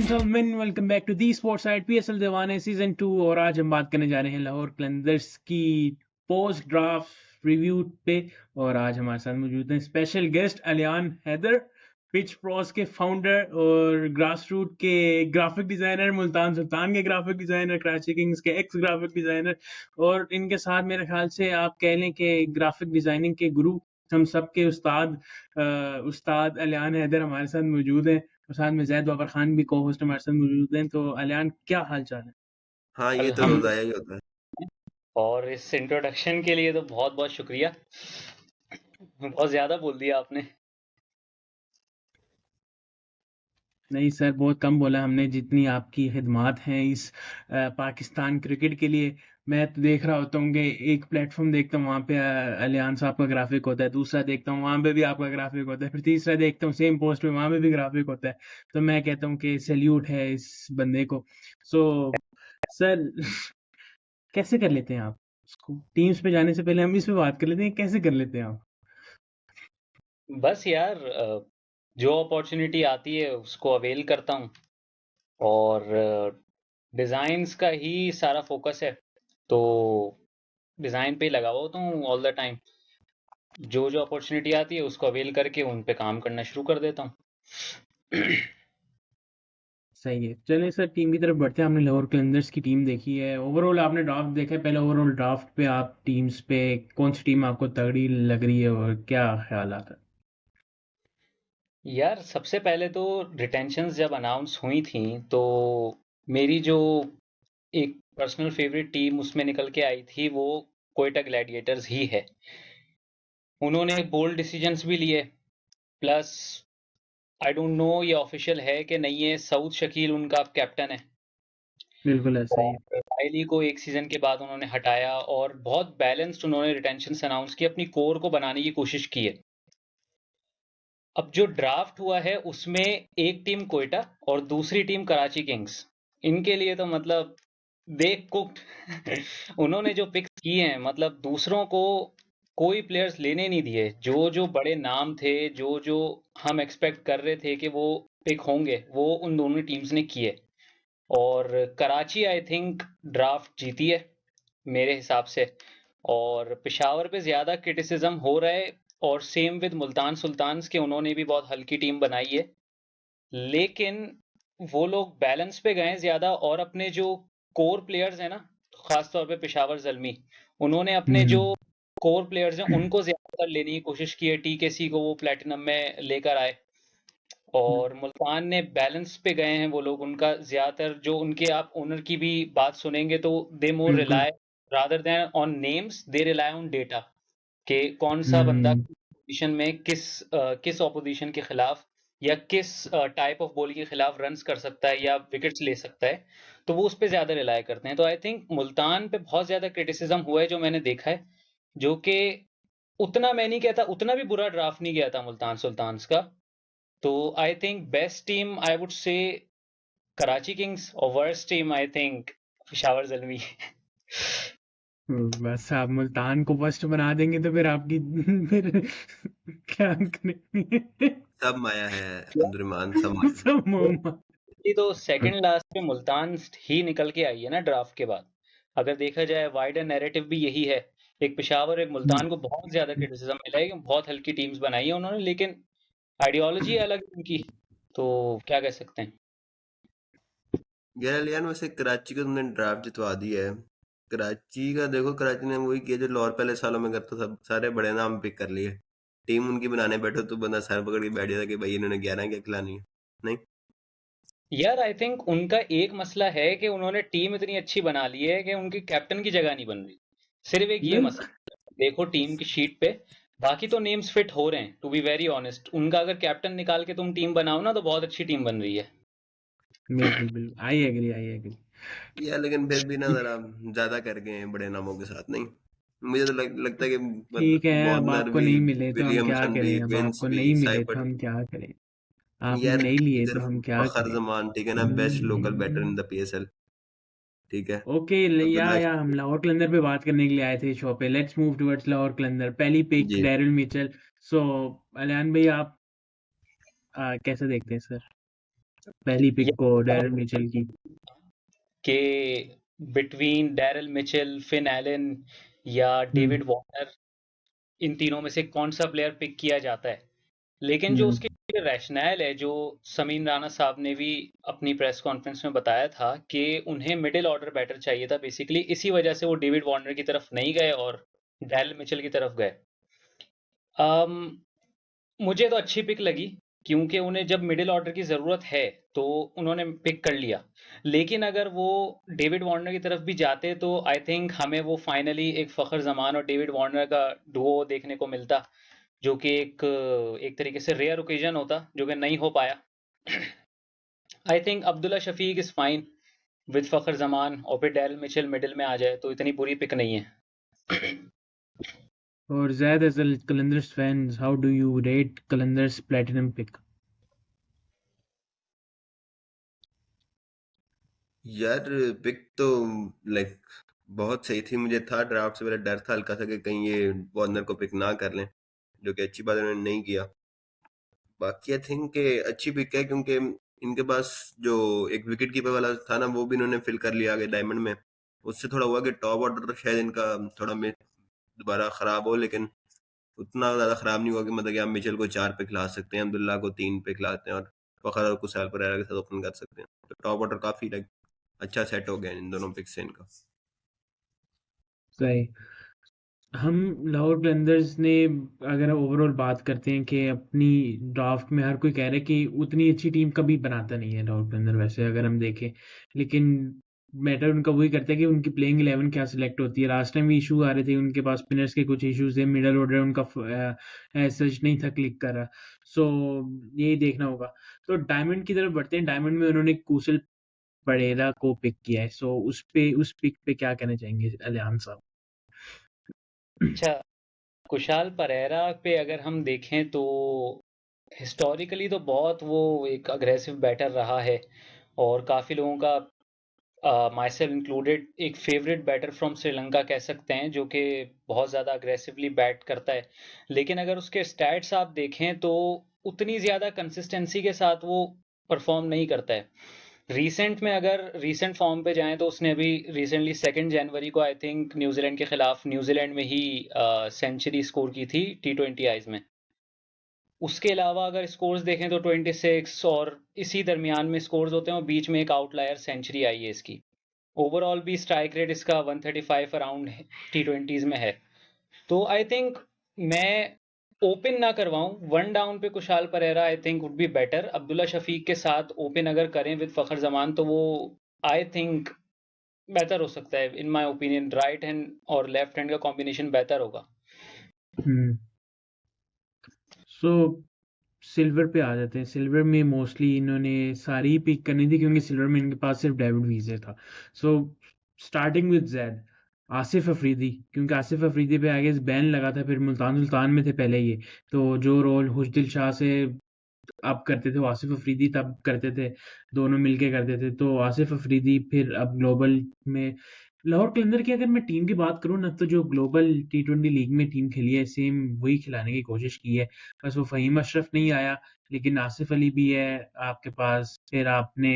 gentlemen, welcome back to the Sports Side PSL दीवाने season 2। और आज हम बात करने जा रहे हैं लाहौर कलंदर्स की पोस्ट ड्राफ्ट रिव्यू पे। और आज हमारे साथ मौजूद हैं special guest अलियान Haider, pitch pros के फाउंडर और ग्रास रूट के ग्राफिक डिजाइनर, मुल्तान सुल्तान के ग्राफिक डिजाइनर, कराची किंग्स के एक्स ग्राफिक डिजाइनर, और इनके साथ मेरे ख्याल से आप कह लें कि ग्राफिक डिजाइनिंग के गुरु, हम सबके उस्ताद अलियान हैदर हमारे साथ मौजूद हैं। और साथ में जैद बाबर खान भी को होस्ट हमारे साथ मौजूद हैं। तो अलियान, क्या हाल चाल है? हाँ, ये तो रोजाया ही होता है। और इस इंट्रोडक्शन के लिए तो बहुत बहुत शुक्रिया। बहुत ज्यादा बोल दिया आपने। नहीं सर, बहुत कम बोला हमने। जितनी आपकी खिदमात हैं इस पाकिस्तान क्रिकेट के लिए, मैं तो देख रहा होता हूँ कि एक प्लेटफॉर्म देखता हूँ वहाँ पे अलियान साहब का ग्राफिक होता है, दूसरा देखता हूँ वहाँ पे भी आपका ग्राफिक होता है, फिर तीसरा देखता हूँ सेम पोस्ट पे वहाँ पे भी ग्राफिक होता है। तो मैं कहता हूँ कि सैल्यूट है इस बंदे को। सो सर, कैसे कर लेते हैं आप इसको? टीम्स पे जाने से पहले हम इस पे बात कर लेते हैं, कैसे कर लेते हैं आप? बस यार, जो अपॉर्चुनिटी आती है उसको अवेल करता हूँ। और डिजाइन्स का ही सारा फोकस है, तो डिजाइन पे ही लगा हुआ होता हूँ ऑल द टाइम। जो जो अपॉर्चुनिटी आती है उसको अवेल करके उन पे काम करना शुरू कर देता हूँ। सही है। चलिए सर, टीम की तरफ बढ़ते हैं। आपने लाहौर कलंदर्स की टीम देखी है, ओवरऑल आपने ड्राफ्ट देखा है। पहले ओवरऑल ड्राफ्ट पे आप टीम्स पे कौन सी टीम आपको तगड़ी लग रही है और क्या ख्याल आता है? यार, सबसे पहले तो रिटेंशंस जब अनाउंस हुई थी तो मेरी जो एक पर्सनल फेवरेट टीम उसमें निकल के आई थी वो कोयटा ग्लैडिएटर्स ही है। उन्होंने बोल्ड डिसीजंस भी लिए, प्लस आई डोंट नो ये ऑफिशियल है कि नहीं है, सऊद शकील उनका कैप्टन है। बिल्कुल ऐसा ही है। और रायली को एक सीजन के बाद उन्होंने हटाया और बहुत बैलेंस्ड उन्होंने रिटेंशन अनाउंस की, अपनी कोर को बनाने की कोशिश की है। अब जो ड्राफ्ट हुआ है उसमें एक टीम कोयटा और दूसरी टीम कराची किंग्स, इनके लिए तो मतलब दे कुक्ड। उन्होंने जो पिक्स किए हैं, मतलब दूसरों को कोई प्लेयर्स लेने नहीं दिए। जो जो बड़े नाम थे, जो जो हम एक्सपेक्ट कर रहे थे कि वो पिक होंगे, वो उन दोनों टीम्स ने किए। और कराची आई थिंक ड्राफ्ट जीती है मेरे हिसाब से। और पेशावर पे ज्यादा क्रिटिसिज्म हो रहा है, और सेम विद मुल्तान सुल्तान्स के, उन्होंने भी बहुत हल्की टीम बनाई है। लेकिन वो लोग बैलेंस पे गए ज्यादा, और अपने जो कोर प्लेयर्स हैं ना, खास तौर पे पेशावर जल्मी, उन्होंने अपने जो हम्म। कोर प्लेयर्स हैं उनको ज्यादातर लेने की कोशिश की है। टीकेसी को वो प्लेटिनम में लेकर आए। और मुल्तान ने बैलेंस पे गए हैं वो लोग। उनका ज्यादातर जो उनके, आप ओनर की भी बात सुनेंगे तो दे मोर बिल्कुल। Rely rather than on names, they rely on data, कि कौन सा बंदा हम्म। पोजीशन में किस ऑपोजिशन के खिलाफ या किस टाइप ऑफ बॉल के खिलाफ रन्स कर सकता है या विकेट्स ले सकता है। तो वो उस पर ज्यादा रिलाय करते हैं। तो आई थिंक मुल्तान पे बहुत ज्यादा क्रिटिसिज्म हुआ है जो मैंने देखा है, जो कि उतना मैं नहीं कहता, उतना भी बुरा ड्राफ्ट नहीं गया था मुल्तान सुल्तान्स का। तो I think best team I would say Karachi kings, और worst team I think Peshawar Zalmi. बस आप मुल्तान को फर्स्ट बना देंगे तो फिर आपकी फिर क्या करेंगे? सब माया है अब्दुलरहमान, सब माया है। सब मोहम्मद। ये तो सेकंड लास्ट पे मुल्तान ही निकल के आई है ना ड्राफ्ट के बाद। अगर देखा जाए वाइडर नैरेटिव भी यही है। एक पेशावर, एक मुल्तान को बहुत ज्यादा क्रिटिसिज्म मिला है कि बहुत हल्की टीम्स बनाई है उन्होंने, लेकिन आइडियोलॉजी अलग है उनकी। तो क्या कह सकते हैं। यार लियान, वैसे कराची को तुमने ड्राफ्ट जितवा दी है। कराची का देखो, कराची ने वही किया जो लाहौर पहले सालों में करता था, सारे बड़े नाम पिक कर लिए। टीम उनकी बनाने बैठो तो बंदा सर पकड़ के बैठ जाता कि भाई इन्होंने 11 क्या खिलानी है। नहीं, यार, आई थिंक उनका एक मसला है कि उन्होंने टीम इतनी अच्छी बना ली है कि उनकी कैप्टन की जगह नहीं बन रही। सिर्फ एक ये बिल्कुल। मसला है। देखो टीम की शीट पे बाकी तो नेम्स फिट हो रहे हैं, टू बी वेरी ऑनेस्ट। उनका अगर कैप्टन निकाल के तुम टीम बनाओ ना तो बहुत अच्छी टीम बन रही है। बिल्कुल बिल्कुल, आई एग्री आई एग्री। यार लेकिन फिर भी ना जरा ज्यादा कर गए हैं बड़े नामों के साथ। नहीं, मुझे तो लगता है कि ठीक है, अब वार्नर आपको भी, नहीं मिले तो हम क्या विलियमसन भी, करें? अब विंस आपको भी, नहीं मिले तो साइफर्ट। हम क्या करें? आपने यार नहीं लिए इधर तो हम क्या फखर करें? जमान, ठीक है ना, best local batter in the PSL। ठीक है, ओके। अब्दुल्ला या हम शकील। लाहौर कलंदर पे बात करने के लिए आए थे शो पे। लेट्स मूव टुवर्ड्स लाहौर कलंदर। पहली पिक जी, डैरिल मिचेल। सो अलियान भाई, आप कैसे देखते हैं सर? पहली पिक या को डैरल मिचेल की। कि between Daryl Mitchell, Finn Allen या डेविड वार्नर, इन तीनों में से कौन सा प्लेयर पिक किया जाता है। लेकिन जो उसके रैशनैल है, जो समीन राणा साहब ने भी अपनी प्रेस कॉन्फ्रेंस में बताया था कि उन्हें मिडिल ऑर्डर बैटर चाहिए था बेसिकली, इसी वजह से वो डेविड वार्नर की तरफ नहीं गए और डैरल मिचेल की तरफ गए। मुझे तो अच्छी पिक लगी, क्योंकि उन्हें जब मिडिल ऑर्डर की ज़रूरत है तो उन्होंने पिक कर लिया। लेकिन अगर वो डेविड वार्नर की तरफ भी जाते तो आई थिंक हमें वो फाइनली एक फ़खर जमान और डेविड वार्नर का डुओ देखने को मिलता, जो कि एक तरीके से रेयर ओकेजन होता, जो कि नहीं हो पाया। I think Abdullah Shafique is fine with Fakhar Zaman, और फिर डैरल मिचेल मिडिल में आ जाए तो इतनी बुरी पिक नहीं है। और Zed, as a Qalandars fan, how do you rate Qalandars platinum pick? यार पिक तो लाइक बहुत सही थी। मुझे था ड्राफ्ट से मेरा डर था हल्का सा कि कहीं ये वार्नर को पिक ना कर लें, जो कि अच्छी बात है उन्होंने नहीं किया। बाकी आई थिंक अच्छी पिक है, क्योंकि इनके पास जो एक विकेट कीपर वाला था ना, वो भी इन्होंने फिल कर लिया आगे डायमंड में। उससे थोड़ा हुआ कि टॉप ऑर्डर शायद इनका थोड़ा में दोबारा खराब हो, लेकिन उतना ज़्यादा खराब नहीं हुआ कि मतलब कि आप मिचेल को 4 पे खिला सकते हैं, अब्दुल्ला को 3 पे खिलाते हैं और फ़खर और कुशाल परेरा के साथ ओपन कर सकते हैं। तो टॉप ऑर्डर काफ़ी लाइक अच्छा सेट हो गया इन दोनों पिक्स से इनका। सही। हम लाहौर कलंदर्स ने, अगर ओवरऑल बात करते हैं कि अपनी ड्राफ्ट में हर कोई कह रहा है कि उतनी अच्छी टीम कभी बनाता नहीं है लाहौर कलंदर, वैसे अगर हम देखें, लेकिन मैटर उनका वही करता है कि उनकी प्लेइंग 11 क्या सिलेक्ट होती है। लास्ट टाइम भी इशू आ रहे थे, उनके पास स्पिनर्स के कुछ इश्यूज थे, मिडल ऑर्डर उनका सच नहीं था क्लिक कर रहा। सो यही देखना होगा। तो डायमंड की तरफ बढ़ते हैं। डायमंड में उन्होंने कुशल परेरा को पिक किया है। सो उस पिक पे क्या कहना चाहेंगे अलियान साहब? अच्छा, कुशाल परेरा पे अगर हम देखें तो हिस्टोरिकली तो बहुत वो एक अग्रेसिव बैटर रहा है, और काफ़ी लोगों का, माई सेल्फ इंक्लूडेड, एक फेवरेट बैटर फ्रॉम श्रीलंका कह सकते हैं, जो कि बहुत ज़्यादा अग्रेसिवली बैट करता है। लेकिन अगर उसके स्टैट्स आप देखें तो उतनी ज़्यादा कंसिस्टेंसी के साथ वो परफॉर्म नहीं करता है। रीसेंट में अगर रीसेंट फॉर्म पे जाएं तो उसने अभी रिसेंटली 2 जनवरी को आई थिंक न्यूजीलैंड के खिलाफ न्यूजीलैंड में ही सेंचुरी स्कोर की थी T20 आईज में। उसके अलावा अगर स्कोर्स देखें तो 26 और इसी दरमियान में स्कोर्स होते हैं, और बीच में एक आउटलायर सेंचुरी आई है इसकी। ओवरऑल भी स्ट्राइक रेट इसका 135 अराउंड T20s में है। तो आई थिंक मैं ओपन ना करवाऊं, वन डाउन पे Kusal Perera I think would be better. Abdullah Shafique के साथ ओपन अगर करें विद फखर जमान तो वो आई थिंक बेहतर हो सकता है। In my opinion right hand और लेफ्ट हैंड का कॉम्बिनेशन बेहतर होगा। हम्म। सो सिल्वर पे आ जाते हैं। सिल्वर में मोस्टली इन्होंने सारी ही पिक करनी थी, क्योंकि सिल्वर में इनके पास सिर्फ डेविड वीजे था। So starting with Zaid, Asif Afridi, क्योंकि आसिफ अफरीदी पे आगे बैन लगा था, फिर मुल्तान सुल्तान में थे पहले ये, तो जो रोल खुशदिल शाह से अब करते थे वो आसिफ अफरीदी तब करते थे, दोनों मिलके करते थे। तो आसिफ अफरीदी फिर अब ग्लोबल में लाहौर कलंदर की अगर मैं टीम की बात करूं ना, तो जो ग्लोबल T20 लीग में टीम खेली है सेम वही खिलाने की कोशिश की है। बस वो फ़हीम अशरफ नहीं आया, लेकिन आसिफ अली भी है आपके पास, फिर आपने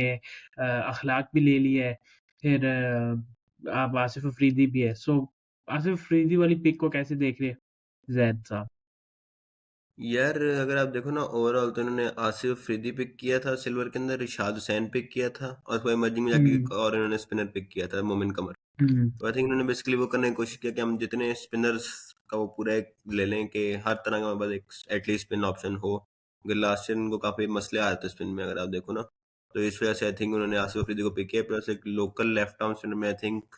अखलाक भी ले लिया है, फिर आप आसिफ अफरीदी भी है। सो आसिफ अफरीदी वाली पिक को कैसे देख रहे हैं जैद साहब? यार अगर आप देखो ना ओवरऑल, तो इन्होंने आसिफ अफरीदी पिक किया था सिल्वर के अंदर, रिशाद हुसैन पिक किया था, और फिर इमर्जिंग में जाके हम्म। एक और इन्होंने स्पिनर पिक किया था, मोमिन कमर। हम्म। तो आई थिंक इन्होंने बेसिकली वो करने की कोशिश किया कि हम जितने स्पिनर्स का वो पूरा एक ले लें कि हर तरह का हमारे पास एक एटलीस्ट स्पिन ऑप्शन हो, क्योंकि लास्ट ईयर इनको काफ़ी मसले आ रहे थे स्पिन में अगर आप देखो ना। तो इस वजह से आई थिंक उन्होंने आसिफ अफरीदी को पिक किया। प्लस एक लोकल लेफ्ट आर्म स्पिनर में आई थिंक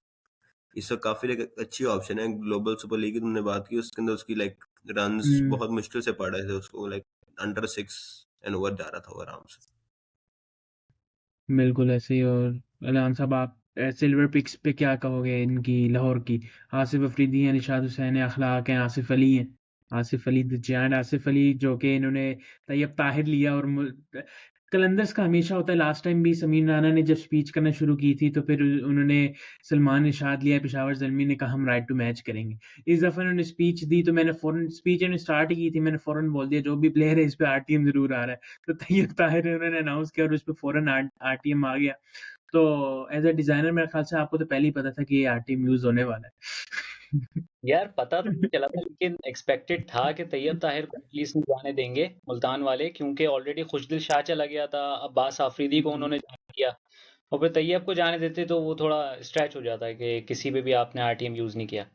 इस वक्त काफ़ी एक अच्छी ऑप्शन है। ग्लोबल सुपर लीग की तुमने बात की, उसके अंदर उसकी लाइक रन्स हम्म। बहुत मुश्किल से पड़ रहे थे उसको, लाइक अंडर 6 एंड ओवर जा रहा था वो आराम से। बिल्कुल ऐसे ही। और अलान साहब, आप सिल्वर पिक्स पे क्या कहोगे इनकी लाहौर की? आसिफ अफरीदी हैं, निशाद हुसैन है, अखलाक हैं, आसिफ अली हैं। आसिफ अली द जायंट, आसिफ अली जो कि इन्होंने तैयब ताहिर लिया और कलंदर्स का हमेशा होता है। लास्ट टाइम भी समीर राना ने जब स्पीच करना शुरू की थी तो फिर उन्होंने सलमान इरशाद लिया, पेशावर ज़ल्मी ने कहा हम राइट टू मैच करेंगे। इस दफ़ा उन्होंने स्पीच दी तो मैंने फ़ौरन स्पीच इन्होंने स्टार्ट ही की थी, मैंने फ़ौरन बोल दिया जो भी प्लेयर है इस पे आरटीएम ज़रूर आ रहा है। तो तैयब ताहिर ने उन्होंने अनाउंस किया और उस पे फ़ौरन आरटीएम आ गया। तो एज अ डिज़ाइनर मेरे ख्याल से आपको तो पहले ही पता था कि ये आरटीएम यूज़ होने वाला है। यार पता तो नहीं चला था, लेकिन एक्सपेक्टेड था कि तैयब ताहिर को एटलीस्ट नहीं जाने देंगे मुल्तान वाले, क्योंकि ऑलरेडी खुशदिल शाह चला गया था, अब्बास आफरीदी को उन्होंने जाने दिया, और फिर तैयब को जाने देते तो वो थोड़ा स्ट्रेच हो जाता है कि किसी पे भी आपने आरटीएम यूज़ नहीं किया।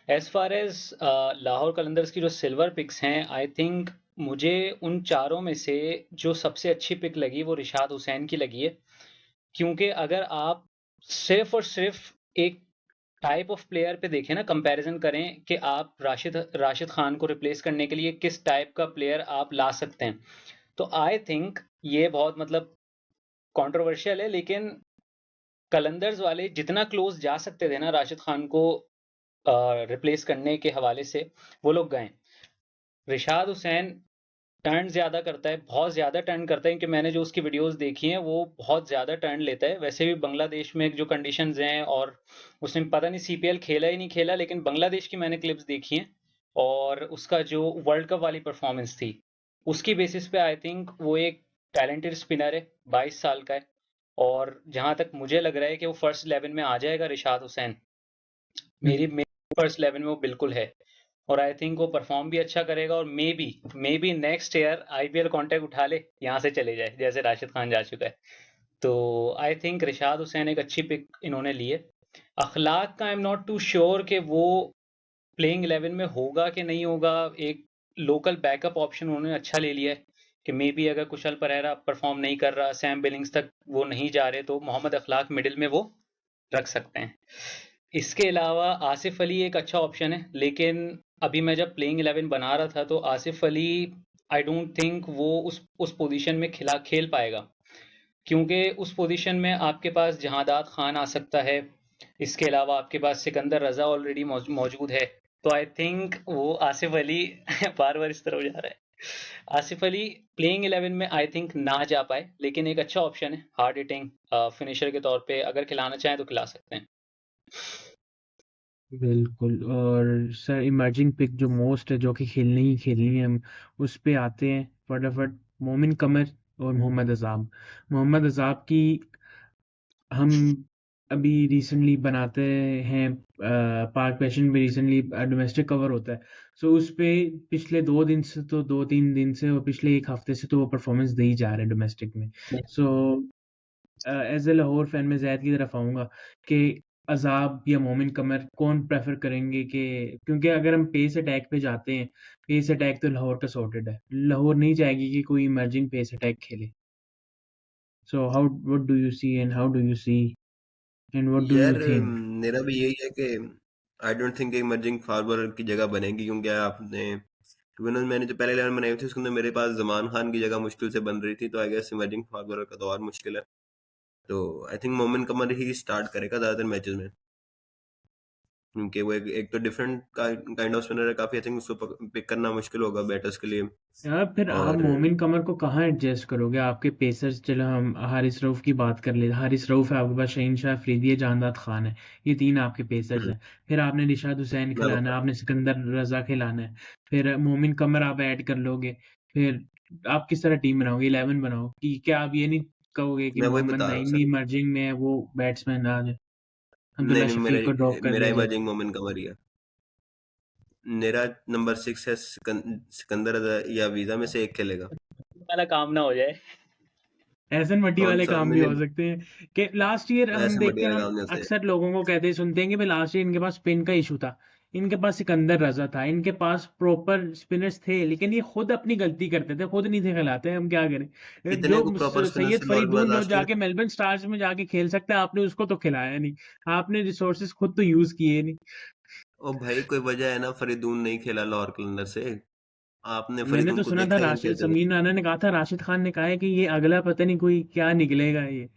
As far as Lahore Qalandars की जो सिल्वर पिक्स हैं, आई थिंक मुझे उन चारों में से जो सबसे अच्छी पिक लगी वो रिशाद हुसैन की लगी है, क्योंकि अगर आप सिर्फ और सिर्फ एक टाइप ऑफ प्लेयर पे देखें ना, कंपैरिजन करें कि आप राशिद राशिद खान को रिप्लेस करने के लिए किस टाइप का प्लेयर आप ला सकते हैं, तो आई थिंक ये बहुत मतलब कंट्रोवर्शियल है, लेकिन कलंदर्स वाले जितना क्लोज जा सकते थे ना राशिद खान को रिप्लेस करने के हवाले से, वो लोग गए। रिशाद हुसैन टर्न ज़्यादा करता है, बहुत ज़्यादा टर्न करता है, कि मैंने जो उसकी वीडियोस देखी हैं वो बहुत ज़्यादा टर्न लेता है। वैसे भी बांग्लादेश में जो कंडीशंस हैं, और उसने पता नहीं सीपीएल खेला ही नहीं खेला, लेकिन बांग्लादेश की मैंने क्लिप्स देखी हैं, और उसका जो वर्ल्ड कप वाली परफॉर्मेंस थी उसकी बेसिस पे आई थिंक वो एक टैलेंटेड स्पिनर है, 22 साल का है, और जहां तक मुझे लग रहा है कि वो फर्स्ट 11 में आ जाएगा रिशाद हुसैन। मेरी फर्स्ट 11 में वो बिल्कुल है, और आई थिंक वो परफॉर्म भी अच्छा करेगा, और may be next year IPL contract उठा ले, यहाँ से चले जाए जैसे राशिद खान जा चुका है। तो आई थिंक रिशाद हुसैन एक अच्छी पिक इन्होंने ली है। अखलाक का I am not too sure कि वो प्लेइंग 11 में होगा कि नहीं होगा। एक लोकल बैकअप ऑप्शन उन्होंने अच्छा ले लिया है कि मे बी अगर कुशल परेरा परफॉर्म नहीं कर रहा, सैम बिलिंग्स तक वो नहीं जा रहे, तो मोहम्मद अखलाक मिडिल में वो रख सकते हैं। इसके अलावा आसिफ अली एक अच्छा ऑप्शन है, लेकिन अभी मैं जब प्लेइंग 11 बना रहा था तो आसिफ अली आई डोंट थिंक वो उस पोजीशन में खेल पाएगा, क्योंकि उस पोजीशन में आपके पास जहादात खान आ सकता है, इसके अलावा आपके पास सिकंदर रजा ऑलरेडी मौजूद है। तो आई थिंक वो आसिफ अली बार बार इस तरफ जा रहा है, आसिफ अली प्लेइंग 11 में आई थिंक ना जा पाए, लेकिन एक अच्छा ऑप्शन है हार्ड हिटिंग फिनिशर के तौर पे, अगर खिलाना चाहें तो खिला सकते हैं। बिल्कुल। और सर इमर्जिंग पिक जो मोस्ट है, जो कि खेलनी है, हम उस पे आते हैं फटाफट। मोमिन कमर और मोहम्मद अजाब। मोहम्मद अजाब की हम अभी रिसेंटली बनाते हैं, पाक पैशन में रिसेंटली डोमेस्टिक कवर होता है, सो उस पे पिछले 2 दिन से, तो 2-3 दिन से, और पिछले 1 हफ्ते से तो वो परफॉर्मेंस दे ही जा रहा है डोमेस्टिक में। So as a Lahore fan में जैद की तरफ आऊँगा कि अजाब या मोमिन कमर कौन प्रेफर करेंगे, कि क्योंकि अगर हम पेस अटैक पे जाते हैं, पेस अटैक तो लाहौर का सॉर्टेड है, लाहौर नहीं चाहेगी कि कोई इमर्जिंग पेस अटैक खेले। So how what do you see and how do you see and what do you यार थिंक? मेरा भी यही है कि I don't think emerging forward की जगह बनेगी, क्योंकि आपने to be honest, मैंने जो पहले 11 बनाई थी उसके अंदर मेरे पास जमान खान की जगह मुश्किल से बन रही थी, तो आई गेस इमर्जिंग फॉरवर्ड का तो और मुश्किल है। तो आई थिंक मोमिन कमर ही स्टार्ट करेगा ज़्यादातर मैचेस में, क्योंकि वो एक तो डिफरेंट काइंड ऑफ स्पिनर है काफ़ी। आई थिंक उसको पिक करना मुश्किल होगा बैटर्स के लिए। यार फिर आप और मोमिन कमर को कहाँ एडजस्ट करोगे? आपके पेसर्स, चलो हम हारिस रऊफ की बात कर ले, हारिस रऊफ है आपके पास, शहीन शाह अफरीदी है, जहांदाद खान है, ये 3 आपके पेसर्स हैं। फिर आपने रिशाद हुसैन मैं खिलाना है, आपने सिकंदर रजा खिलाना है, फिर मोमिन कमर आप ऐड कर लोगे, फिर आप किस तरह टीम बनाओगे? 11 बनाओ कि क्या आप ये नहीं कहोगे कि मैं वही मोहम्मद बता रहा हूँ नईम भी सर। इमर्जिंग में है, वो बैट्समैन आ जाए, नहीं अब्दुल्ला नहीं, मेरा शफीक को ड्रॉप कर मेरा दिया जाए? इमर्जिंग मोमिन कमर ही है। मेरा नंबर 6 है सिकंदर या वीजा में से एक खेलेगा। वाला काम ना हो जाए। एहसन मट्टी कौन वाले सा काम भी मैंने हो सकते हैं कि लास्ट ईयर हम ऐसे देखते हैं, बढ़िया हम काम नहीं होते। अक्सर लोगों को कहते सुनते हैं कि भाई लास्ट ईयर इनके पास स्पिन का इशू था, इनके पास सिकंदर रजा था, इनके पास प्रॉपर स्पिनर्स थे, लेकिन ये खुद अपनी गलती करते थे, खुद नहीं थे खिलाते, हम क्या करें? कितने जो को प्रॉपर स्पिनर्स सैयद से लॉट हुआ फरीदून जो लास्ट ईयर? जाके मेलबर्न स्टार्स में जाके खेल सकता है, आपने उसको तो खिलाया नहीं, आपने रिसोर्सेज खुद तो यूज किए नहीं। ओ भाई, कोई वजह है ना फरीदून नहीं खेला लाहौर कलंदर से। आपने मैंने फरीदून तो को सुना था देखा ही नहीं राशिद, खेलते हुए। समीर नाना ने कहा था, राशिद खान ने कहा है कि ये अगला पता नहीं कोई क्या निकलेगा ये।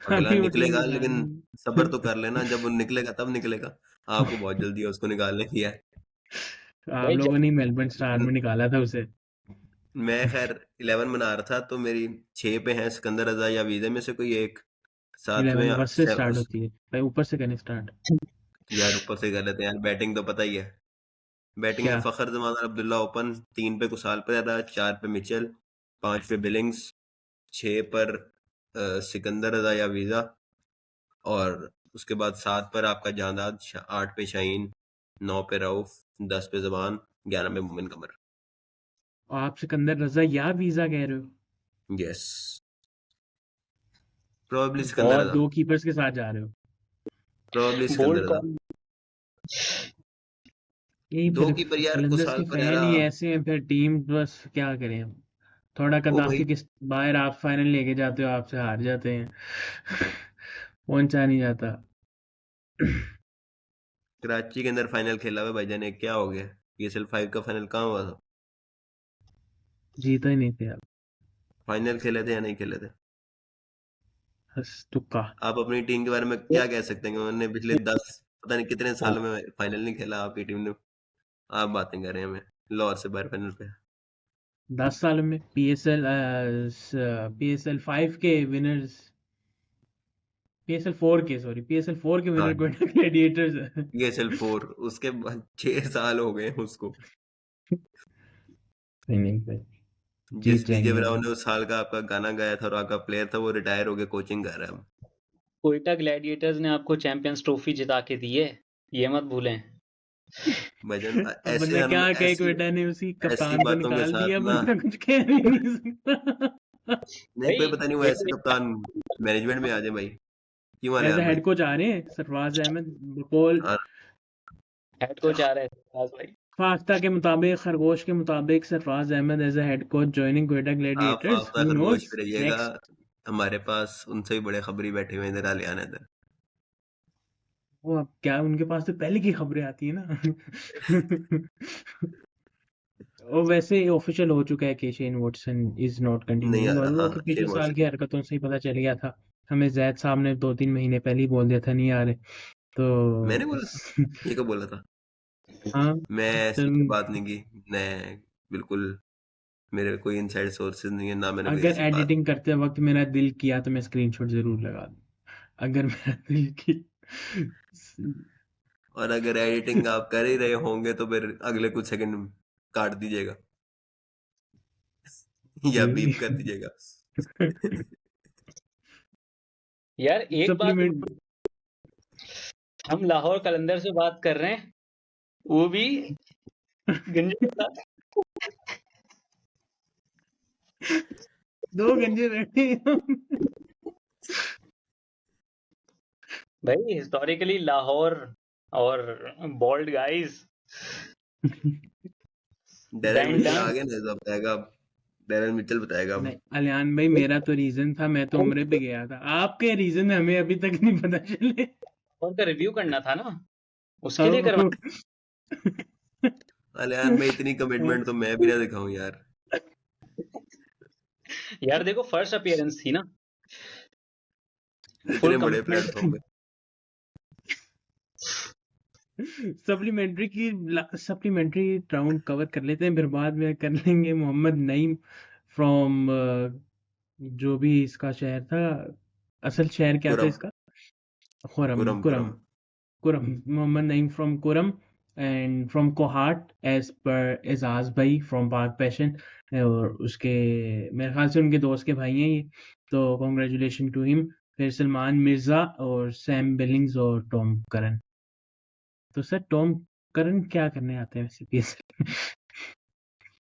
अगला अभी वो टीम निकलेगा, में था लेकिन नहीं। सब्र तो कर लेना, जब वो निकलेगा तब निकलेगा। आपको बहुत जल्दी है उसको निकालने की है। आप भाई लोगों ने मेलबर्न स्टार में निकाला था उसे। मैं खैर 11 बना रहा था, तो मेरी 6 पे है सिकंदर रजा या वीजा में से कोई एक, 7 में 11 वर्ष से स्टार्ट होती है भाई, ऊपर से करने स्टार्ट। यार ऊपर से कर लेते हैं यार, बैटिंग तो पता ही है। बैटिंग में क्या? फखर जमान और अब्दुल्ला ओपन, 3 पे कुशाल पैदा, 4 पे मिचेल, 5 पे बिलिंग्स, 6 पर सिकंदर रजा या वीजा, और उसके बाद 7 पर आपका जांदाद, 8 पे शाहीन, 9 पे रऊफ, 10 पे जबान, 11 पे मोमिन कमर। और आप सिकंदर रजा या वीजा कह रहे हो? यस, प्रोबेबली सिकंदर बहुत रजा, दो कीपर्स के साथ जा रहे हो। प्रोबेबली सिकंदर बोल्ड रजा। कॉल। यही दो फिर कीपर यार, कलंदर्स कुशाल के फैन परेरा। ही ऐसे हैं, फिर टीम बस क्या करें हम। थोड़ा ओ भाई, कदाफी के बाहर आप फाइनल लेके जाते हो, आपसे हार जाते हैं। पहुंचा नहीं जाता। कराची के अंदर फाइनल खेला हुआ भाईजान, एक क्या हो गया, PSL 5 का फाइनल कहाँ हुआ था? जीता ही नहीं थे आप। फाइनल खेले थे या नहीं खेले थे? बस तुक्का। आप अपनी टीम के बारे में क्या कह सकते हैं कि उन्होंने पिछले 10 पता नहीं कितने सालों में फाइनल नहीं खेला आपकी टीम ने? आप बातें कर रहे हैं हमें लाहौर से बाहर फाइनल पे। 10 साल में PSL 5 के विनर्स, PSL 4 के, सॉरी PSL 4 के हाँ, विनर कोयटा ग्लैडिएटर्स है। PSL 4 उसके बाद 6 साल हो गए हैं उसको। नहीं भाई, जिस जीत डीजे जाएंगे ब्राउन अभी। ने उस साल का आपका गाना गाया था और आपका प्लेयर था, वो रिटायर हो गए, कोचिंग कर रहा है अब। कोयटा ग्लैडिएटर्स ने आपको चैंपियंस ट्रॉफी जिता के दी है, ये मत भूलें। भजन अब ऐसे बंदा क्या हम कहे, ऐसी कोयटा ने उसी ऐसी कप्तान को बातों के निकाल साथ दिया, ना, बंदा कुछ कह भी नहीं सकता। नहीं कोई भाई पता नहीं वो ऐसे कप्तान मैनेजमेंट में आ जाए भाई। क्यों एज आलियान हेड भाई? कोच आ रहे हैं सरफराज अहमद, बकौल हाँ, हेड कोच आ रहा है सरफराज भाई। फाख्ता के मुताबिक, खरगोश के मुताबिक, Sarfaraz Ahmed as a head coach joining Quetta आप ग्लैडिएटर्स, आफ्ता हु खरगोश नोज पे रहिएगा, नेक्स्ट। हमारे पास उनसे भी बड़े खबरी बैठे हुए हैं इधर, आलियान इधर। वो अब क्या, उनके पास तो पहले की खबरें आती है ना। और वैसे ऑफिशियल हो चुका है कि शेन वॉटसन इज नॉट नहीं आ कंटिन्यूइंग, और रहा, वो हाँ तो शेन पिछले साल वॉटसन। की हरकतों से ही पता चल गया था। हमें जैद साहब ने 2-3 महीने पहले ही बोल दिया था नहीं आ रहे, मैंने तो बोला था, ये कब बोला था? हाँ। मैं ऐसी तुम कोई बात नहीं की, मैं बिल्कुल, मेरे कोई इनसाइड सोर्सेज नहीं है, ना मैंने कोई अगर ऐसी बात। एडिटिंग करते वक्त मेरा दिल किया तो मैं स्क्रीनशॉट जरूर लगा दूं, अगर मेरा दिल की। और अगर एडिटिंग आप कर ही रहे होंगे तो फिर अगले कुछ सेकंड काट दीजिएगा या बीप कर दीजिएगा। यार एक बात, सप्लीमेंट। हम लाहौर कलंदर से बात कर रहे हैं, वो भी गंजे वाला। दो गंजे बैठे हैं हम। भाई हिस्टोरिकली लाहौर और bold guys, Darren band Mitchell down. आ गया ना, जो बताएगा अब, डैरेन मिचेल बताएगा अब। नहीं अलियान भाई, मेरा तो रीजन था, मैं तो उम्रे पे गया था, आपके रीजन हमें अभी तक नहीं पता चले। और का रिव्यू करना था ना, उसके लिए करवा। अब अलियान भाई इतनी कमिटमेंट तो मैं भी ना दिखाऊं यार। यार देखो फर्स्ट अपीयरेंस थी ना, फुल इतने बड़े कमिटमेंट। प्लेटफॉर्म पे। सप्लीमेंट्री राउंड कवर कर लेते हैं, फिर बाद में कर लेंगे मोहम्मद नईम फ्रॉम, जो भी इसका शहर था, असल शहर क्या था कुरम, इसका? Khurram, Kurram, Kurram, Kurram. Kurram. Mohammad Naeem from Kurram and from Kohat, एज पर एजाज भाई फ्रॉम पाक पैशन। और उसके, मेरे ख्याल से उनके दोस्त के भाई हैं ये, तो कॉन्ग्रेचुलेशन टू हिम। फिर सलमान मिर्जा और सैम बिलिंग्स और टॉम करन। तो सर टॉम करन क्या करने आते हैं वैसे PSL?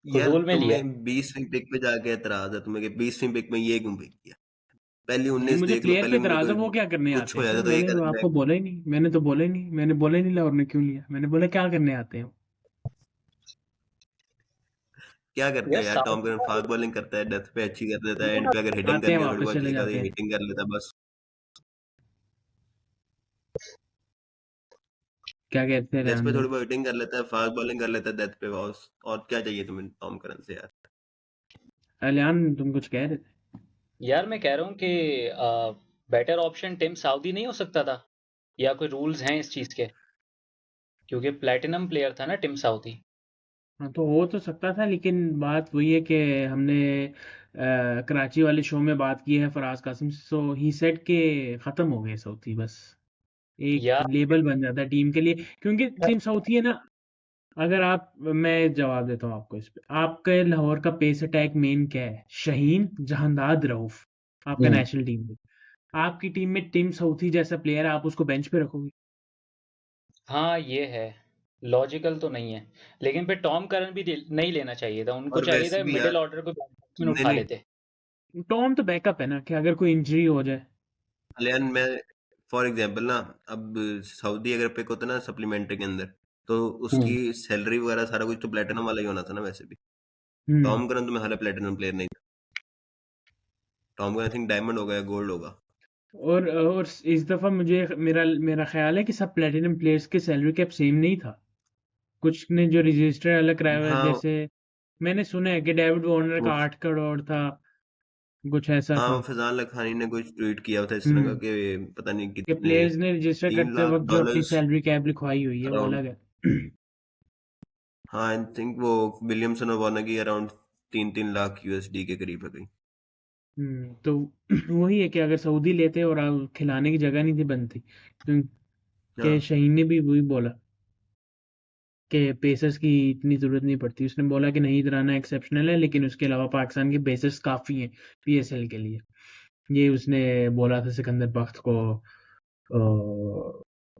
यार फजूल में लिया। तुम्हें 20वीं पिक पे जाके एतराज है तुम्हें कि 20वीं पिक में ये क्यों पिक किया? पहली नहीं 19 मुझे देख लो, प्लेयर पे पहले उनमें इतराज है, कोई वो क्या करने आते कुछ हैं हो सर? जाता तो ये मैंने तो आपको बोला ही नहीं, मैंने तो बोला ही नहीं, मैंने बोला ही नहीं लाहौर ने क्यों लिया, मैंने बोला क्या करने आते हैं। क्या करते यार हैं यार? टॉम साउथ करन फास्ट बॉलिंग करता है, डेथ पे अच्छी कर देता है, एंड पे अगर हिटिंग आते हैं करनी है थोड़ी वापस बहुत चले एक आधी जाते हैं। हिटिंग कर लेता है बस। क्या कहते हैं डेथ रेहान पे भाई? थोड़ी बहुत हिटिंग कर लेता है, फास्ट बॉलिंग कर लेता है डेथ पे बॉस। और क्या चाहिए तुम्हें टॉम करन से यार? अलियान तुम कुछ कह रहे थे? यार मैं कह रहा हूँ कि बेटर ऑप्शन टिम साउदी नहीं हो सकता था, या कोई रूल्स हैं इस चीज के? क्योंकि प्लेटिनम प्लेयर था ना टिम साउदी। हाँ तो हो तो सकता था, लेकिन बात वही है कि हमने कराची वाले शो में बात की है फराज कासिम से, सो ही सेड के ख़त्म हो गए साउथी, बस एक या लेबल बन जाता है टीम के लिए, क्योंकि टीम साउथी है ना। अगर आप, मैं जवाब देता हूँ आपको इस पे, आपके लाहौर का पेस अटैक मेन क्या है? शाहीन, जहांदाद, रऊफ, आपका नेशनल टीम में। आपकी टीम में टीम साउथी जैसा प्लेयर है, आप उसको बेंच पे रखोगे? हाँ, ये है, लॉजिकल तो नहीं है। लेकिन फिर टॉम करन भी नहीं लेना चाहिए था, उनको और चाहिए वैसे था भी मिडिल यार, ऑर्डर को बैट्समैन नहीं उठा नहीं, लेते। टॉम तो बैकअप है ना, कि अगर कोई इंजरी हो जाए। कल्याण में फॉर एग्जांपल ना, अब सऊदी अगर पिक होता ना सप्लीमेंट्री के अंदर, तो हम्म। उसकी सैलरी वगैरह सारा कुछ तो प्लेटिनम वाला ही होना था ना वैसे भी। हम्म। टॉम करन तो मेरा प्लेटिनम प्लेयर नहीं था। Tom Curran I think diamond होगा या गोल्ड होगा। और इस दफा मुझे मेरा मेरा ख्याल है कि सब प्लेटिनम प्लेयर्स के सैलरी कैप सेम नहीं था। कुछ ने जो रजिस्टर अलग कराया हुआ है, हाँ जैसे मैंने सुना है कि डेविड वार्नर वो का 8 करोड़ था, कुछ ऐसा हाँ, था। वो फैजान लखानी ने कुछ ट्वीट किया था इस तरह का हम्म। कि पता नहीं कि कितने, प्लेयर्स ने रजिस्टर तीन करते लाख वक्त जो अपनी डॉलर्स सैलरी कैप लिखवाई हुई है वो अराउंड। अलग है। हाँ आई थिंक वो विलियमसन और वार्नर की अराउंड 3-3 लाख यूएसडी के करीब है गई। तो वही है कि अगर सऊदी लेते और खिलाने की जगह नहीं थी बनती, क्योंकि हाँ शहीन ने भी वही बोला कि पेसर्स की इतनी ज़रूरत नहीं पड़ती। उसने बोला कि नहीं, इतराना एक्सेप्शनल है, लेकिन उसके अलावा पाकिस्तान के पेसर्स काफ़ी हैं पीएसएल के लिए। ये उसने बोला था सिकंदर बख्त को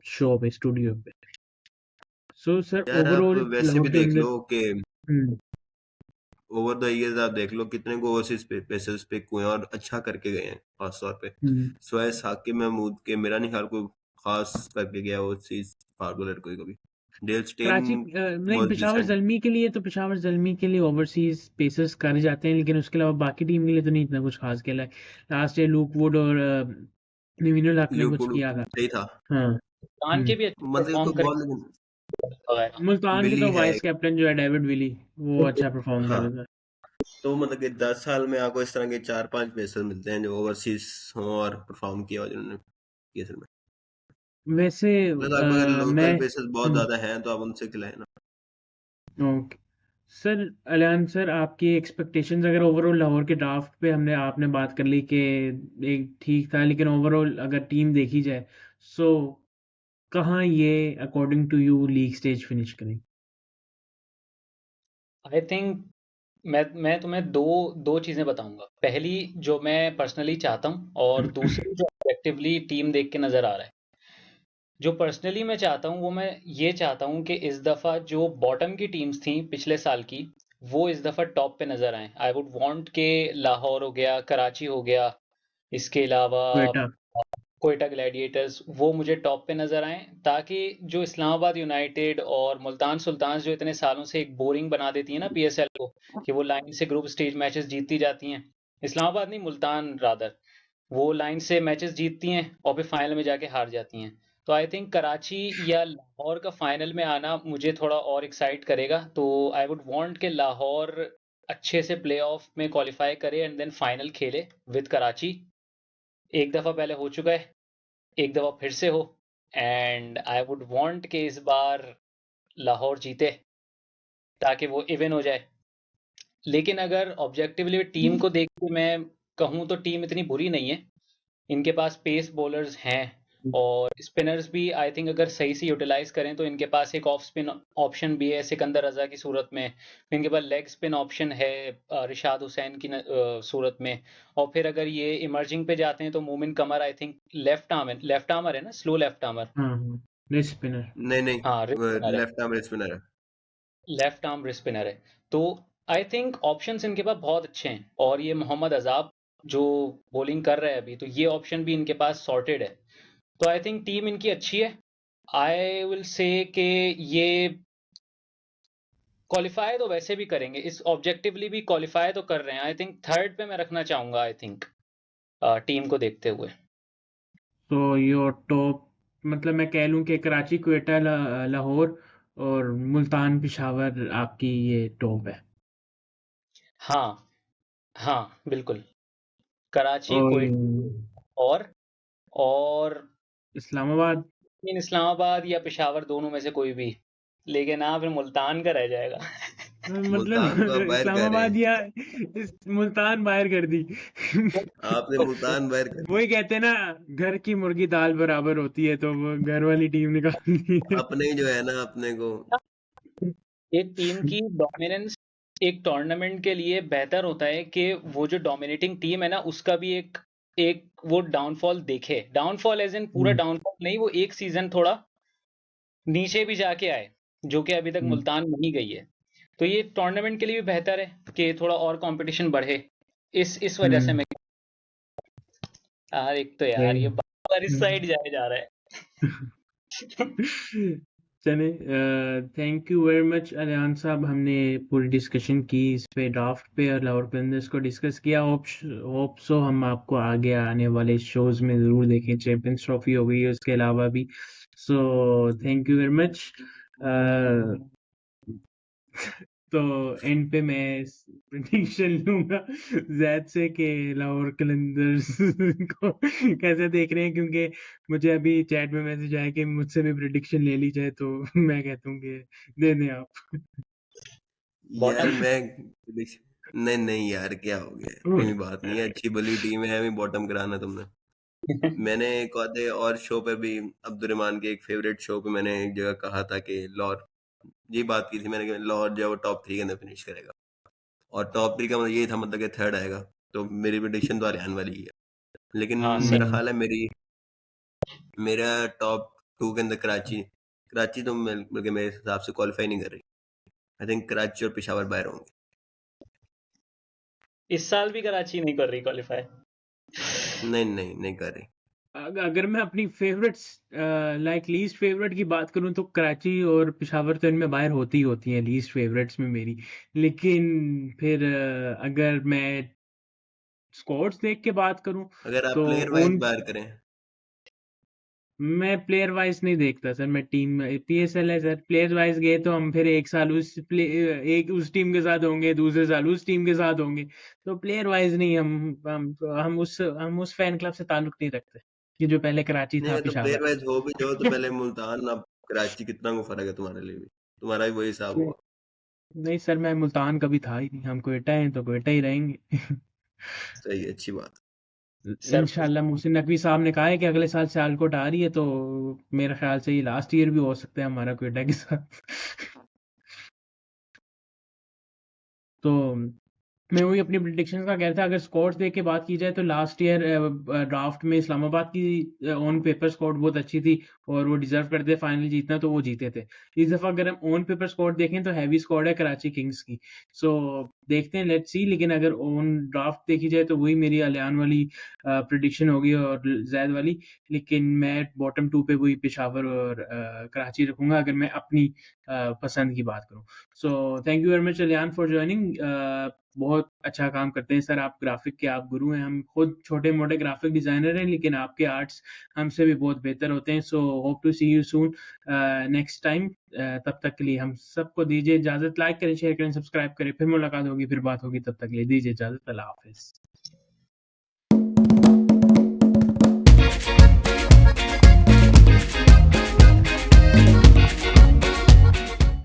शो पे, स्टूडियो पे। सो सर, यार, आप ओवरऑल वैसे लाहौर भी देख क्लंदर्स। लो कि हम्म। ओवर द इयर्स आप देख लो कितने को ओवरसीज पेसर्स पिक हुए हैं और अच्छा करके गए हैं, खास तौर पे हम्म। सोए साकिब महमूद के मेरा नहीं ख्याल कोई खास करके गया ओवरसीज फास्ट बॉलर कोई कभी। डेल स्टेन कराची नहीं, वाज पेशावर डिसेंट। जल्मी के लिए तो पेशावर जल्मी के लिए ओवरसीज पेसर्स कर जाते हैं, लेकिन उसके अलावा बाकी टीम के लिए तो नहीं इतना कुछ खास खेला है। लास्ट ईयर लूक वुड और नवीनुल हक ने कुछ लिवरपूल किया था। सही था, हाँ। कान के हम्म। भी अच्छे मतलब परफॉर्म तो करे बहुत, लेकिन मुल्तान के बिल्ली तो है वाइस एक। कैप्टन जो है डेविड विली, वो अच्छा परफॉर्म कर हाँ, रहा था। तो मतलब कि 10 साल में आपको इस तरह के 4-5 पेसर मिलते हैं जो ओवरसीज हों और परफॉर्म किया हो जिन्होंने पीएसएल में। वैसे मतलब आपको अगर मैं लोकल पेसर्स बहुत ज्यादा हैं तो आप उनसे खिलाए ना। ओके सर, अलियान सर, आपकी एक्सपेक्टेशंस अगर ओवरऑल लाहौर के ड्राफ्ट पे हमने आपने बात कर ली कि एक ठीक था, लेकिन ओवरऑल अगर टीम देखी जाए, सो कहाँ ये according to you league stage finish करें? आई थिंक मैं तुम्हें दो दो चीजें बताऊंगा। पहली, जो मैं पर्सनली चाहता हूँ, और दूसरी जो ऑब्जेक्टिवली टीम देख के नजर आ रहा है। जो पर्सनली मैं चाहता हूँ, वो मैं ये चाहता हूँ कि इस दफा जो बॉटम की टीम्स थी पिछले साल की, वो इस दफा टॉप पे नजर आए। आई वुड वांट के लाहौर हो गया, कराची हो गया, इसके अलावा क्वेटा। कोयटा ग्लैडिएटर्स, वो मुझे टॉप पे नजर आए, ताकि जो इस्लामाबाद यूनाइटेड और मुल्तान सुल्तान्स जो इतने सालों से एक बोरिंग बना देती है ना पीएसएल को, कि वो लाइन से ग्रुप स्टेज मैचेस जीतती जाती हैं। इस्लामाबाद नहीं, मुल्तान रादर, वो लाइन से मैचेस जीतती हैं और फिर फाइनल में जाके हार जाती हैं। तो आई थिंक कराची या लाहौर का फाइनल में आना मुझे थोड़ा और एक्साइट करेगा। तो आई वुड वांट के लाहौर अच्छे से प्लेऑफ में क्वालिफाई करे एंड देन फाइनल खेले विद कराची। एक दफा पहले हो चुका है, एक दफा फिर से हो, एंड आई वुड वांट के इस बार लाहौर जीते ताकि वो इवन हो जाए। लेकिन अगर ऑब्जेक्टिवली टीम को देख के मैं कहूँ तो टीम इतनी बुरी नहीं है। इनके पास पेस बॉलर्स हैं, और स्पिनर्स भी आई थिंक अगर सही से यूटिलाइज करें तो इनके पास एक ऑफ स्पिन ऑप्शन भी है सिकंदर रजा की सूरत में। फिर इनके पास लेग स्पिन ऑप्शन है रिशाद हुसैन की सूरत में। और फिर अगर ये इमर्जिंग पे जाते हैं तो मोमिन कमर, आई थिंक लेफ्ट आर्मर है ना, स्लो लेफ्ट आर्मर। हाँ हाँ, रिस्ट स्पिनर। नहीं नहीं, हाँ, रिस्ट स्पिनर है, लेफ्ट आर्म स्पिनर है। लेफ्ट आर्म रिस्ट स्पिनर है। तो आई थिंक ऑप्शंस इनके पास बहुत अच्छे हैं, और ये मोहम्मद अजाब जो बॉलिंग कर रहा है अभी, तो ये ऑप्शन भी इनके पास सॉर्टेड है। तो आई थिंक टीम इनकी अच्छी है। आई विल से कि ये क्वालिफाई तो वैसे भी करेंगे, इस ऑब्जेक्टिवली भी क्वालिफाई तो कर रहे हैं। आई थिंक थर्ड पे मैं रखना चाहूंगा, आई थिंक टीम को देखते हुए। तो योर टॉप, मतलब मैं कह लूँ कि कराची, क्वेटा, लाहौर और मुल्तान पेशावर आपकी ये टॉप है। हाँ, हाँ, बिल्कुल। कराची, और क्वेटा और इस्लामाबाद। इन इस्लामाबाद या पेशावर, दोनों में से कोई भी। लेकिन हाँ, फिर मुल्तान का रह जाएगा। मतलब मुल्तान को आप बाहर कर रहे इस्लामाबाद हैं। या मुल्तान बाहर कर दी। आपने मुल्तान बाहर कर वही कहते हैं ना, घर की मुर्गी दाल बराबर होती है, तो वो घर वाली टीम निकाल दी है। अपने ही जो है ना अपने को। एक टीम की डोमिनेंस एक टूर्नामेंट के लिए बेहतर होता है कि वो जो डोमिनेटिंग टीम है ना उसका भी एक एक वो डाउनफॉल देखे। डाउनफॉल एज इन पूरा डाउनफॉल नहीं, वो एक सीजन थोड़ा नीचे भी जाके आए, जो कि अभी तक मुल्तान नहीं गई है। तो ये टूर्नामेंट के लिए भी बेहतर है कि थोड़ा और कंपटीशन बढ़े। इस वजह से मैं यार, एक तो यार ये बार इस साइड जाए जा रहा है। चले, थैंक यू वेरी मच अलियान साहब, हमने पूरी डिस्कशन की इस पे, ड्राफ्ट पे और लाहौर क्लंदर्स को डिस्कस किया। होप सो हम आपको आगे आने वाले शोज में ज़रूर देखें, चैंपियंस ट्रॉफी हो गई, उसके अलावा भी। So thank you very much. तो एंड पे मैं प्रेडिक्शन लूंगा जैद से कि लाहौर कलंदर्स को कैसे देख रहे हैं, क्योंकि मुझे अभी चैट में मैसेज आया कि मुझसे भी प्रेडिक्शन ले ली जाए, तो मैं कहता हूँ कि दे दें आप। यार बॉटम मैं नहीं नहीं यार, क्या हो गया, कोई बात नहीं है, अच्छी भली टीम है, हमें बॉटम कराना तुमने। मैंने एक आधे और शो पे भी, अब्दुर्रहमान के एक फेवरेट शो पे मैंने एक जगह कहा था कि लाहौर, ये बात की थी मैंने कि लाहौर जो है वो टॉप 3 के अंदर फिनिश करेगा, और टॉप 3 का मतलब ये था, मतलब कि थर्ड आएगा। तो मेरी प्रेडिक्शन तो हरियाणा वाली ही है, लेकिन हाँ मेरा सेम। ख्याल है मेरा टॉप 2 के अंदर कराची कराची तो बल्कि मेरे हिसाब से क्वालिफाई नहीं कर रही। आई थिंक कराची और पेशावर बाहर होंगे। इस साल भी कराची नहीं कर रही क्वालिफाई। नहीं नहीं नहीं कर रही। अगर मैं अपनी फेवरेट्स लाइक लीस्ट फेवरेट की बात करूं, तो कराची और पेशावर तो इनमें बाहर होती ही होती हैं लीस्ट फेवरेट्स में मेरी। लेकिन फिर अगर मैं स्क्वाड्स देख के बात करूं, अगर आप तो प्लेयर वाइज उन बाहर करें, मैं प्लेयर वाइज नहीं देखता सर, मैं टीम पीएसएल है सर, प्लेयर वाइज गए तो हम फिर एक साल एक उस टीम के साथ होंगे, दूसरे साल उस टीम के साथ होंगे। तो प्लेयर वाइज नहीं, हम उस फैन क्लब से ताल्लुक नहीं रखते कि जो पहले कराची नहीं था, अगर तो प्लेयर पेशावर। वाइज हो भी जाओ तो पहले मुल्तान, अब कराची कितना को फर्क है तुम्हारे लिए भी, तुम्हारा भी वही हिसाब नहीं हुआ। नहीं सर, मैं मुल्तान कभी था ही नहीं, हम क्वेटा हैं तो क्वेटा ही रहेंगे। सही है, अच्छी बात। सर इंशाल्लाह मोहसिन नकवी साहब ने कहा है कि अगले साल सियालकोट आ रही है, तो मेरे ख्याल से ये लास्ट ईयर भी हो सकता है हमारा क्वेटा के साथ। तो मैं वही अपनी प्रिडिक्शन का कह रहा था, अगर स्क्वाड्स देख के बात की जाए तो लास्ट ईयर ड्राफ्ट में इस्लामाबाद की ऑन पेपर स्क्वाड बहुत अच्छी थी, और वो डिजर्व करते फाइनल जीतना, तो वो जीते थे। इस दफा अगर हम ऑन पेपर स्क्वाड देखें तो हैवी स्क्वाड है कराची किंग्स की। सो देखते हैं, लेट्स सी। लेकिन अगर ऑन ड्राफ्ट देखी जाए तो वही मेरी अलियान वाली प्रिडिक्शन होगी और जैद वाली। लेकिन मैं बॉटम 2 पे वही पेशावर और कराची रखूंगा, अगर मैं अपनी पसंद की बात करूं। So thank you very much अलियान for joining. बहुत अच्छा काम करते हैं सर आप, ग्राफिक के आप गुरु हैं। हम खुद छोटे मोटे ग्राफिक डिजाइनर हैं, लेकिन आपके आर्ट्स हमसे भी बहुत बेहतर होते हैं। So hope to see you soon next time. तब तक के लिए हम सबको दीजिए इजाजत। लाइक करें, शेयर करें, सब्सक्राइब करें। फिर मुलाकात होगी, फिर बात होगी, तब तक के लिए दीजिए इजाजत। अल्लाह हाफिज।